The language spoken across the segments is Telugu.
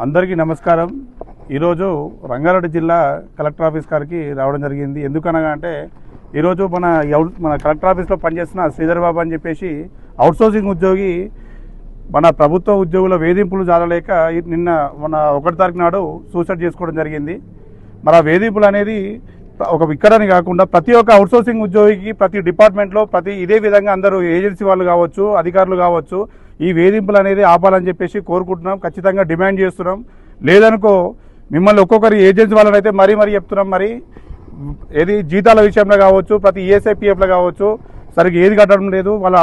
అందరికీ నమస్కారం. ఈరోజు రంగారెడ్డి జిల్లా కలెక్టర్ ఆఫీస్ గారికి రావడం జరిగింది. ఎందుకనగా అంటే ఈరోజు మన కలెక్టర్ ఆఫీస్లో పనిచేస్తున్న శ్రీధర్ బాబు అని చెప్పేసి అవుట్సోర్సింగ్ ఉద్యోగి మన ప్రభుత్వ ఉద్యోగుల వేధింపులు జాలలేక నిన్న మన 1 తారీఖు నాడు సూసైడ్ చేసుకోవడం జరిగింది. మరి ఆ వేధింపులు అనేది ఇక్కడని కాకుండా ప్రతి ఒక్క అవుట్సోర్సింగ్ ఉద్యోగికి ప్రతి డిపార్ట్మెంట్లో ఇదే విధంగా అందరూ ఏజెన్సీ వాళ్ళు కావచ్చు, అధికారులు కావచ్చు, ఈ వేధింపులు అనేది ఆపాలని చెప్పేసి కోరుకుంటున్నాం. ఖచ్చితంగా డిమాండ్ చేస్తున్నాం. లేదనుకో మిమ్మల్ని ఒక్కొక్కరి ఏజెన్సీ వాళ్ళని అయితే మరీ చెప్తున్నాం. మరి ఏది జీతాల విషయంలో కావచ్చు, ప్రతి ఈఎస్ఐపిఎఫ్లో కావచ్చు, సరిగ్గా ఏది కట్టడం లేదు. వాళ్ళ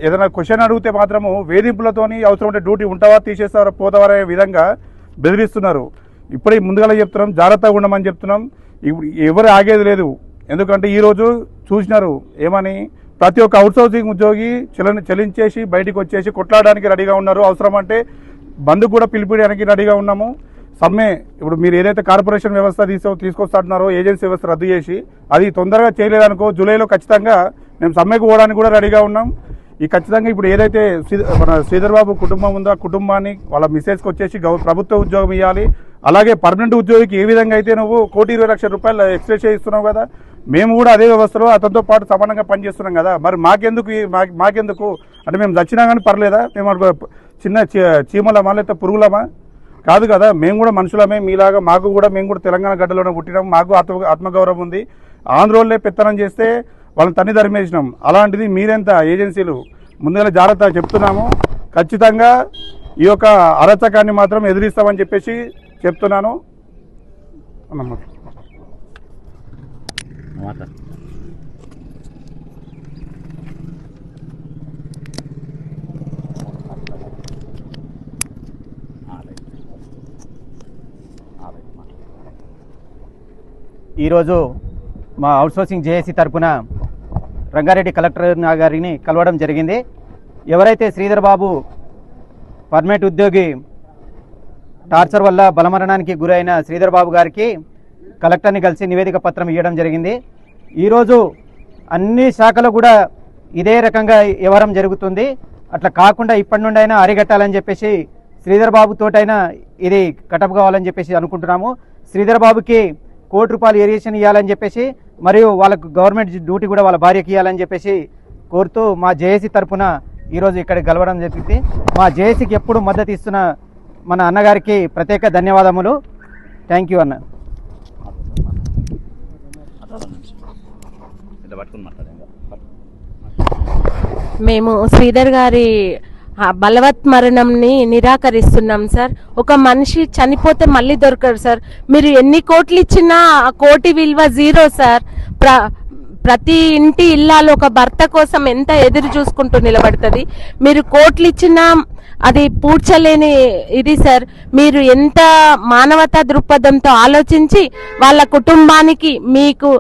ఏదైనా క్వశ్చన్ అడిగితే మాత్రము వేధింపులతోని అవసరం ఉంటే డ్యూటీ ఉంటావా, తీసేస్తారా, పోతావారా విధంగా బెదిరిస్తున్నారు. ఇప్పుడే ముందుగా చెప్తున్నాం, జాగ్రత్తగా ఉండమని చెప్తున్నాం. ఇప్పుడు ఎవరు ఆగేది లేదు. ఎందుకంటే ఈరోజు చూసినారు ఏమని ప్రతి ఒక్క అవుట్సోర్సింగ్ ఉద్యోగి చెల్లించేసి బయటకు వచ్చేసి కొట్లాడడానికి రెడీగా ఉన్నారు. అవసరం అంటే బంద్ కూడా పిలిపించడానికి రెడీగా ఉన్నాము. సమ్మె ఇప్పుడు మీరు ఏదైతే కార్పొరేషన్ వ్యవస్థ తీసుకొస్తున్నారో ఏజెన్సీ వ్యవస్థ రద్దు చేసి అది తొందరగా చేయలేదనుకో జూలైలో ఖచ్చితంగా మేము సమ్మెకు పోవడానికి కూడా రెడీగా ఉన్నాం. ఈ ఖచ్చితంగా ఇప్పుడు ఏదైతే మన శ్రీధర్ బాబు కుటుంబం ఉందో ఆ కుటుంబాన్ని వాళ్ళ మిస్సెస్కి వచ్చేసి ప్రభుత్వ ఉద్యోగం ఇవ్వాలి. అలాగే పర్మనెంట్ ఉద్యోగికి ఏ విధంగా అయితే నువ్వు ₹1,20,00,000 ఎక్స్ప్రెస్ చేయిస్తున్నావు కదా, మేము కూడా అదే వ్యవస్థలో అతనితో పాటు సమానంగా పనిచేస్తున్నాం కదా. మరి మాకెందుకు అంటే మేము చచ్చినా కానీ పర్లేదా? మేము చిన్న చీమలమా లేకపోతే పురుగులమా? కాదు కదా. మేము కూడా మనుషులమే మీలాగా. మేము కూడా తెలంగాణ గడ్డలోనే పుట్టినాం. మాకు ఆత్మగౌరవం ఉంది. ఆంధ్రోళ్ళే పెత్తనం చేస్తే వాళ్ళని తన్ని ధర్మేసినాం. అలాంటిది మీరెంత ఏజెన్సీలు ముందుగా జాగ్రత్త చెప్తున్నాము. ఖచ్చితంగా ఈ యొక్క అరాచకాన్ని మాత్రం ఎదిరిస్తామని చెప్పేసి చెప్తున్నాను. ఈరోజు మా అవుట్సోర్సింగ్ జేఏసీ తరఫున రంగారెడ్డి కలెక్టర్ గారిని కలవడం జరిగింది. ఎవరైతే శ్రీధర్ బాబు పర్మనెంట్ ఉద్యోగి టార్చర్ వల్ల బలమరణానికి గురైన శ్రీధర్ బాబు గారికి కలెక్టర్ని కలిసి నివేదిక పత్రం ఇవ్వడం జరిగింది. ఈరోజు అన్ని శాఖలు కూడా ఇదే రకంగా వ్యవహారం జరుగుతుంది. అట్లా కాకుండా ఇప్పటి నుండి అయినా అరిగట్టాలని చెప్పేసి శ్రీధర్ బాబుతోటైనా ఇది కటప్ కావాలని చెప్పేసి అనుకుంటున్నాము. శ్రీధర్ బాబుకి ₹1,00,00,000 ఏరియేషన్ ఇవ్వాలని చెప్పేసి మరియు వాళ్ళకు గవర్నమెంట్ డ్యూటీ కూడా వాళ్ళ భార్యకి ఇవ్వాలని చెప్పేసి కోరుతూ మా జేఏసీ తరఫున ఈరోజు ఇక్కడికి కలవడం జరిగింది. మా జేఏసీకి ఎప్పుడు మద్దతు ఇస్తున్న మన అన్నగారికి ప్రత్యేక ధన్యవాదములు. థ్యాంక్ యూ అన్న. మేము శ్రీధర్ గారి బలవత్ మరణంని నిరాకరిస్తున్నాం సార్. ఒక మనిషి చనిపోతే మళ్ళీ దొరకరు సార్. మీరు ఎన్ని కోట్లు ఇచ్చినా ఆ కోటి విలువ జీరో సార్. ప్రతి ఇంటి ఇల్లాలు ఒక భర్త కోసం ఎంత ఎదురు చూసుకుంటూ నిలబడుతుంది. మీరు కోట్లు ఇచ్చినా అది పూడ్చలేని ఇది సార్. మీరు ఎంత మానవతా దృక్పథంతో ఆలోచించి వాళ్ళ కుటుంబానికి మీకు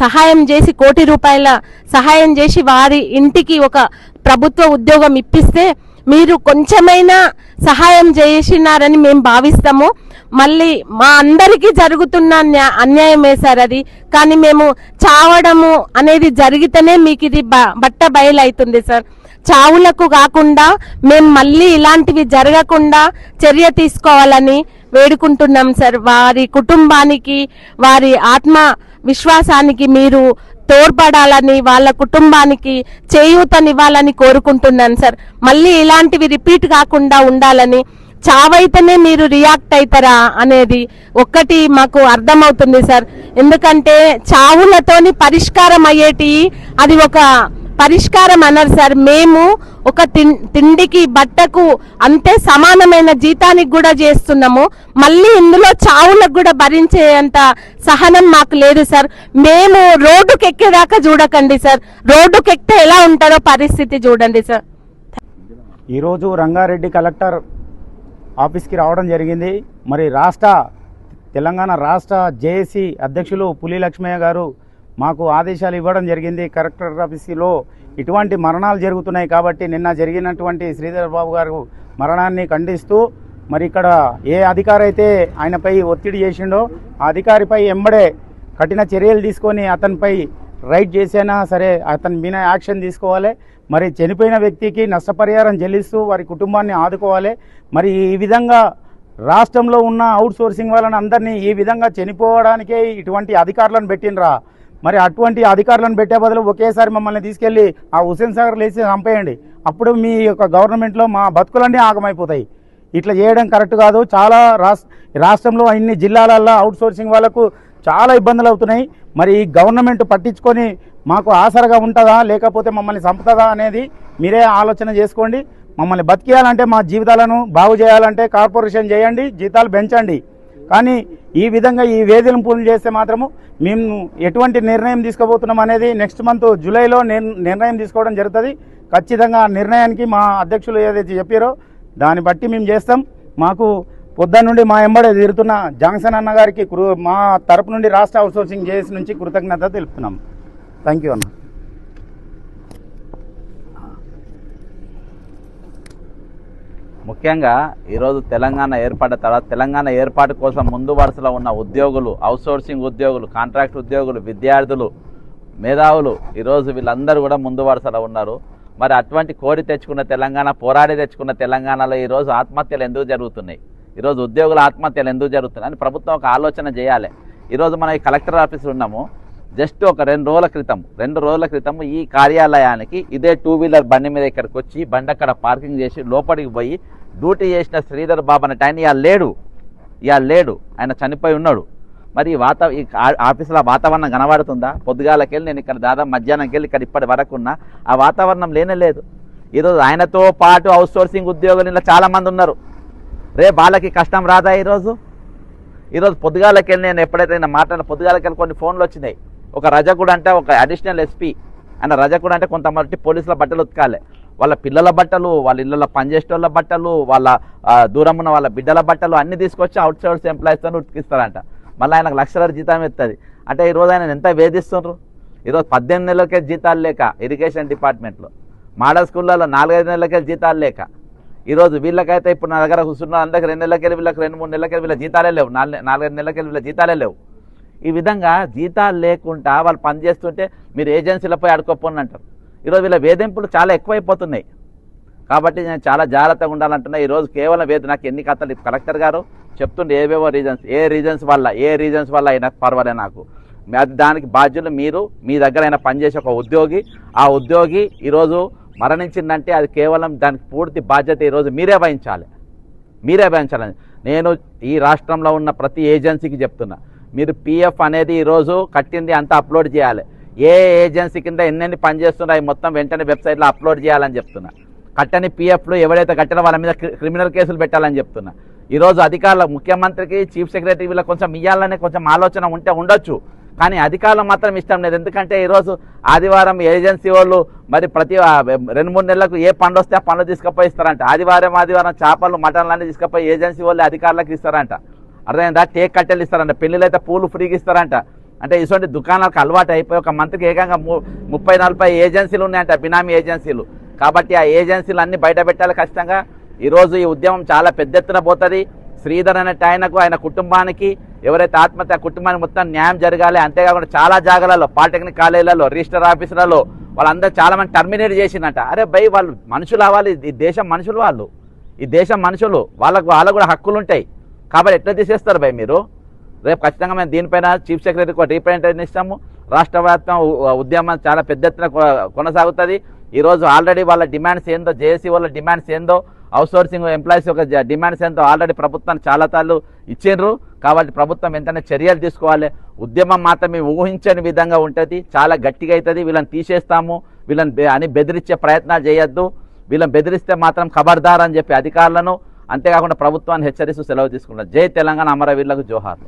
సహాయం చేసి ₹1,00,00,000 సహాయం చేసి వారి ఇంటికి ఒక ప్రభుత్వ ఉద్యోగం ఇప్పిస్తే మీరు కొంచెమైనా సహాయం చేసినారని మేము భావిస్తాము. మళ్ళీ మా అందరికీ జరుగుతున్న అన్యాయమే సార్ అది. కానీ మేము చావడము అనేది జరిగితేనే మీకు ఇది బట్ట బయలవుతుంది సార్. చావులకు కాకుండా మేము మళ్ళీ ఇలాంటివి జరగకుండా చర్య తీసుకోవాలని వేడుకుంటున్నాం సార్. వారి కుటుంబానికి వారి ఆత్మ విశ్వాసానికి మీరు తోడ్పడాలని వాళ్ళ కుటుంబానికి చేయూతనివ్వాలని కోరుకుంటున్నాను సార్. మళ్ళీ ఇలాంటివి రిపీట్ కాకుండా ఉండాలని. చావైతేనే మీరు రియాక్ట్ అవుతారా అనేది ఒక్కటి మాకు అర్థమవుతుంది సార్. ఎందుకంటే చావులతోని పరిష్కారం అయ్యేటి అది ఒక పరిష్కారం అన్నారు సార్. మేము ఒక తిండికి బట్టకు అంతే సమానమైన జీతానికి కూడా చేస్తున్నాము. మళ్ళీ ఇందులో చావులకు కూడా భరించేంత సహనం మాకు లేదు సార్. మేము రోడ్డుకి ఎక్కేదాకా చూడకండి సార్. రోడ్డుకి ఎక్కితే ఎలా ఉంటారో పరిస్థితి చూడండి సార్. ఈరోజు రంగారెడ్డి కలెక్టర్ ఆఫీస్కి రావడం జరిగింది. మరి తెలంగాణ రాష్ట్ర జేఏసీ అధ్యక్షులు పులి లక్ష్మయ్య గారు మాకు ఆదేశాలు ఇవ్వడం జరిగింది. కలెక్టర్ ఆఫీసులో ఇటువంటి మరణాలు జరుగుతున్నాయి కాబట్టి నిన్న జరిగినటువంటి శ్రీధర్ బాబు గారు మరణాన్ని ఖండిస్తూ మరి ఇక్కడ ఏ అధికారి అయితే ఆయనపై ఒత్తిడి చేసిండో ఆ అధికారిపై ఎంబడే కఠిన చర్యలు తీసుకొని అతనిపై రైడ్ చేసినా సరే అతని మీద యాక్షన్ తీసుకోవాలి. మరి చనిపోయిన వ్యక్తికి నష్టపరిహారం చెల్లిస్తూ వారి కుటుంబాన్ని ఆదుకోవాలి. మరి ఈ విధంగా రాష్ట్రంలో ఉన్న అవుట్ సోర్సింగ్ వాళ్ళని అందరినీ ఈ విధంగా చనిపోవడానికే ఇటువంటి అధికారులను పెట్టినరా? మరి అటువంటి అధికారులను పెట్టే బదులు ఒకేసారి మమ్మల్ని తీసుకెళ్ళి ఆ హుస్సేన్ సాగర్ లేచి చంపేయండి. అప్పుడు మీ యొక్క గవర్నమెంట్లో మా బతుకులన్నీ ఆగమైపోతాయి. ఇట్లా చేయడం కరెక్ట్ కాదు. చాలా రాష్ట్రంలో ఇన్ని జిల్లాలల్లో అవుట్ సోర్సింగ్ వాళ్ళకు చాలా ఇబ్బందులు అవుతున్నాయి. మరి ఈ గవర్నమెంట్ పట్టించుకొని మాకు ఆసరగా ఉంటుందా లేకపోతే మమ్మల్ని చంపుతుందా అనేది మీరే ఆలోచన చేసుకోండి. మమ్మల్ని బతికేయాలంటే మా జీవితాలను బాగు చేయాలంటే కార్పొరేషన్ చేయండి, జీతాలు పెంచండి. కానీ ఈ విధంగా ఈ వేధింపులు చేస్తే మాత్రము మేము ఎటువంటి నిర్ణయం తీసుకోబోతున్నాం అనేది నెక్స్ట్ మంత్ జూలైలో నిర్ణయం తీసుకోవడం జరుగుతుంది. ఖచ్చితంగా ఆ నిర్ణయానికి మా అధ్యక్షులు ఏదైతే చెప్పారో దాన్ని బట్టి మేము చేస్తాం. మాకు పొద్దున్న నుండి మా ఎంబడే తిరుగుతున్న జాన్సన్ అన్న గారికి మా తరపు నుండి రాష్ట్ర అవుట్సోర్సింగ్ జేఏసీ నుంచి కృతజ్ఞత తెలుపుతున్నాం. థ్యాంక్ యూ అన్న. ముఖ్యంగా ఈరోజు తెలంగాణ ఏర్పడ్డ తర్వాత తెలంగాణ ఏర్పాటు కోసం ముందు వరుసలో ఉన్న ఉద్యోగులు, అవుట్సోర్సింగ్ ఉద్యోగులు, కాంట్రాక్ట్ ఉద్యోగులు, విద్యార్థులు, మేధావులు ఈరోజు వీళ్ళందరూ కూడా ముందు వరుసలో ఉన్నారు. మరి అటువంటి కోరి తెచ్చుకున్న తెలంగాణ, పోరాడి తెచ్చుకున్న తెలంగాణలో ఈరోజు ఆత్మహత్యలు ఎందుకు జరుగుతున్నాయి, ఈరోజు ఉద్యోగుల ఆత్మహత్యలు ఎందుకు జరుగుతున్నాయి అని ప్రభుత్వం ఒక ఆలోచన చేయాలి. ఈరోజు మనం ఈ కలెక్టర్ ఆఫీసులో ఉన్నాము. జస్ట్ ఒక 2 రోజుల క్రితం ఈ కార్యాలయానికి ఇదే 2 వీలర్ బండి మీద ఇక్కడికి వచ్చి బండి అక్కడ పార్కింగ్ చేసి లోపలికి పోయి డ్యూటీ చేసిన శ్రీధర్ బాబు అనే ఆయన ఇవాళ లేడు, ఆయన చనిపోయి ఉన్నాడు. మరి ఈ ఆఫీసులో వాతావరణం కనబడుతుందా? పొద్దుగాలకెళ్ళి నేను ఇక్కడ దాదాపు మధ్యాహ్నంకి వెళ్ళి ఇక్కడ ఇప్పటి వరకు ఉన్నా ఆ వాతావరణం లేనేలేదు. ఈరోజు ఆయనతో పాటు అవుట్ సోర్సింగ్ ఉద్యోగులు ఇలా చాలామంది ఉన్నారు. రేపు వాళ్ళకి కష్టం రాదా? ఈరోజు పొద్దుగాలకెళ్ళి నేను ఎప్పుడైతే నేను మాట్లాడిన పొద్దుగాలకెళ్ళి కొన్ని ఫోన్లు వచ్చినాయి. ఒక రజకుడు అంటే ఒక అడిషనల్ ఎస్పీ ఆయన రజకుడు అంటే కొంతమంది పోలీసుల బట్టలు ఉతకాలి, వాళ్ళ పిల్లల బట్టలు, వాళ్ళ ఇళ్ళలో పనిచేసే వాళ్ళ బట్టలు, వాళ్ళ దూరం ఉన్న వాళ్ళ బిడ్డల బట్టలు అన్నీ తీసుకొచ్చి అవుట్ సోర్స్ ఎంప్లాయీస్తో ఉతికిస్తారంట. మళ్ళీ ఆయనకు లక్షల జీతం ఎత్తది. అంటే ఈరోజు ఆయన ఎంత వేధిస్తున్నారు. ఈరోజు 18 నెలలకే జీతాలు లేక ఇరిగేషన్ డిపార్ట్మెంట్లో, మోడల్ స్కూళ్ళలో 4-5 నెలలకే జీతాలు లేక ఈరోజు వీళ్ళకైతే ఇప్పుడు నా దగ్గర కూర్చున్న అందరికి 2 నెలలకెళ్ళి వీళ్ళకి 2-3 నెలలకెళ్ళి వీళ్ళ జీతాలే లేవు, 4-5 నెలలకెళ్ళి వీళ్ళ జీతాలే లేవు. ఈ విధంగా జీతాలు లేకుండా వాళ్ళు పనిచేస్తుంటే మీరు ఏజెన్సీలపై అడుకోపోని అంటారు. ఈరోజు వీళ్ళ వేధింపులు చాలా ఎక్కువైపోతున్నాయి. కాబట్టి నేను చాలా జాగ్రత్తగా ఉండాలంటున్నా. ఈరోజు కేవలం నాకు ఎన్ని కథలు కలెక్టర్ గారు చెప్తుండే ఏవేవో రీజన్స్, ఏ రీజన్స్ వల్ల అయినా పర్వాలేదు నాకు. దానికి బాధ్యులు మీరు, మీ దగ్గర అయినా పనిచేసే ఒక ఉద్యోగి, ఆ ఉద్యోగి ఈరోజు మరణించిందంటే అది కేవలం దానికి పూర్తి బాధ్యత ఈరోజు మీరే వహించాలి. నేను ఈ రాష్ట్రంలో ఉన్న ప్రతి ఏజెన్సీకి చెప్తున్నా, మీరు పిఎఫ్ అనేది ఈరోజు కట్టింది అంతా అప్లోడ్ చేయాలి. ఏ ఏజెన్సీ కింద ఎన్నెన్ని పనిచేస్తున్నాయి మొత్తం వెంటనే వెబ్సైట్లో అప్లోడ్ చేయాలని చెప్తున్నా. కట్టని పిఎఫ్లు ఎవరైతే కట్టినా వాళ్ళ మీద క్రిమినల్ కేసులు పెట్టాలని చెప్తున్నా. ఈరోజు అధికారులు, ముఖ్యమంత్రికి, చీఫ్ సెక్రటరీ వీళ్ళకి కొంచెం ఇవ్వాలనే కొంచెం ఆలోచన ఉండొచ్చు, కానీ అధికారులు మాత్రం ఇష్టం లేదు. ఎందుకంటే ఈరోజు ఆదివారం ఏజెన్సీ వాళ్ళు మరి ప్రతి 2-3 నెలలకు ఏ పండు వస్తే ఆ పండ్లు తీసుకుపోయి ఇస్తారంట. ఆదివారం చేపలు, మటన్లు అన్నీ తీసుకుపోయి ఏజెన్సీ వాళ్ళు అధికారులకు ఇస్తారంట. అర్థమైందా? టేక్ కట్టెలు ఇస్తారంట, పెళ్ళిళ్ళు అయితే పూలు ఫ్రీగా ఇస్తారంట. అంటే ఇటువంటి దుకాణాలకు అలవాటు అయిపోయి ఒక మంత్కి ఏకంగా 30-40 ఏజెన్సీలు ఉన్నాయంట, బినామీ ఏజెన్సీలు. కాబట్టి ఆ ఏజెన్సీలు అన్నీ బయట పెట్టాలి ఖచ్చితంగా. ఈరోజు ఈ ఉద్యమం చాలా పెద్ద ఎత్తున పోతుంది. శ్రీధర్ అనే ఆయనకు, ఆయన కుటుంబానికి, ఎవరైతే ఆత్మహత్య కుటుంబానికి మొత్తం న్యాయం జరగాలి. అంతేకాకుండా చాలా జాగాలలో, పాలిటెక్నిక్ కాలేజీలలో, రిజిస్టర్ ఆఫీసులలో వాళ్ళందరూ చాలా మంది టర్మినేట్ చేసిందంట. అరే భయ్, వాళ్ళు మనుషులు అవ్వాలి, ఈ దేశం మనుషులు, వాళ్ళకు కూడా హక్కులు ఉంటాయి. కాబట్టి ఎట్లా తీసేస్తారు భయ్ మీరు? రేపు ఖచ్చితంగా మేము దీనిపైన చీఫ్ సెక్రటరీకి ఒక రిప్రజెంటేషన్ ఇస్తాము. రాష్ట్ర వ్యాప్తం ఉద్యమం చాలా పెద్ద ఎత్తున కొనసాగుతుంది. ఈరోజు ఆల్రెడీ వాళ్ళ డిమాండ్స్ ఏందో, జేఏసీ వాళ్ళ డిమాండ్స్ ఏందో, అవుట్సోర్సింగ్ ఎంప్లాయీస్ యొక్క డిమాండ్స్ ఏందో ఆల్రెడీ ప్రభుత్వాన్ని చాలా సార్లు ఇచ్చిండ్రు. కాబట్టి ప్రభుత్వం వెంటనే చర్యలు తీసుకోవాలి. ఉద్యమం మాత్రం మేము ఊహించని విధంగా ఉంటుంది, చాలా గట్టిగా అవుతుంది. వీళ్ళని తీసేస్తాము, వీళ్ళని అని బెదిరించే ప్రయత్నాలు చేయొద్దు. వీళ్ళని బెదిరిస్తే మాత్రం ఖబర్దార్ అని చెప్పి అధికారులను, అంతేకాకుండా ప్రభుత్వాన్ని హెచ్చరిస్తూ సెలవు తీసుకుంటారు. జై తెలంగాణ, అమరవీరులకు జోహార్.